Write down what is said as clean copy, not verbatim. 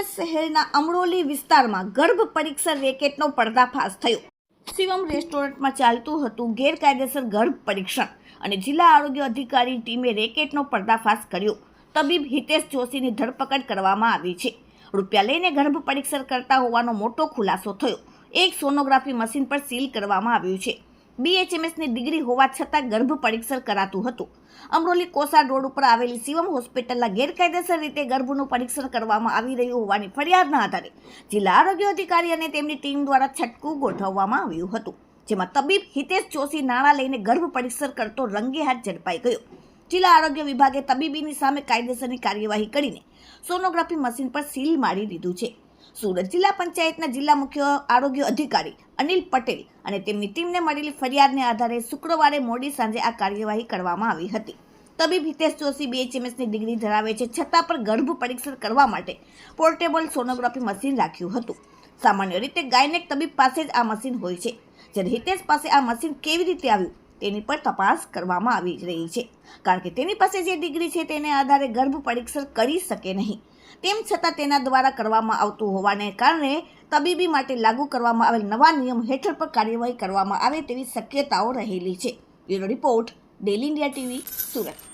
શહેરના અમરોલી વિસ્તારમાં ગર્ભ પરીક્ષા રેકેટનો પર્દાફાશ થયો। શિવમ રેસ્ટોરન્ટમાં ચાલતું હતું ગેરકાયદેસર ગર્ભ પરીક્ષણ અને જિલ્લા આરોગ્ય અધિકારી ટીમે રેકેટનો પર્દાફાશ કર્યો। તબીબ હિતેશ જોશીની ધરપકડ કરવામાં આવી છે। રૂપિયા લઈને ગર્ભ પરીક્ષણ કરતા હોવાનો મોટો ખુલાસો થયો। એક સોનોગ્રાફી મશીન પર સીલ કરવામાં આવ્યું છે। BHMSની ડિગ્રી હોવા છતાં ગર્ભ પરીક્ષણ કરાતું હતું। અમરોલી કોસાડ રોડ ઉપર આવેલી શિવમ હોસ્પિટલના ગેરકાયદેસર રીતે ગર્ભનું પરીક્ષણ કરવામાં આવી રહ્યું હોવાની ફરિયાદના આધારે જિલ્લા આરોગ્ય અધિકારી અને તેમની ટીમ દ્વારા છટકું ગોઠવવામાં આવ્યું હતું, જેમાં તબીબ હિતેશ જોશી નાણાં લઈને ગર્ભ પરીક્ષણ કરતો રંગે હાથ ઝડપાઈ ગયો। જિલ્લા આરોગ્ય વિભાગે તબીબીની સામે કાયદેસરની કાર્યવાહી કરીને સોનોગ્રાફી મશીન પર સીલ મારી દીધું છે। સુરત જિલ્લા પંચાયતના જિલ્લા મુખ્ય આરોગ્ય અધિકારી અનિલ પટેલ અને તેમની ટીમને મળેલી ફરિયાદને આધારે શુક્રવારે મોડી સાંજે આ કાર્યવાહી કરવામાં આવી હતી। તબીબ હિતેશ જોશી BHMSની ડિગ્રી ધરાવે છે, છતાં પણ ગર્ભ પરીક્ષણ કરવા માટે પોર્ટેબલ સોનોગ્રાફી મશીન રાખ્યું હતું। સામાન્ય રીતે ગાયનેક તબીબ પાસે જ આ મશીન હોય છે, જ્યારે હિતેશ પાસે આ મશીન કેવી રીતે આવ્યું તેની પર તપાસ કરવામાં આવી રહી છે, કારણ કે તેની પાસે જે ડિગ્રી છે તેને આધારે ગર્ભ પરીક્ષણ કરી શકે નહીં। તેમ છતાં તેના દ્વારા કરવામાં આવતું હોવાને કારણે તબીબી માટે લાગુ કરવામાં આવેલ નવા નિયમ હેઠળ પર કાર્યવાહી કરવામાં આવે તેવી શક્યતાઓ રહેલી છે। Bureau report, daily India TV, Surat.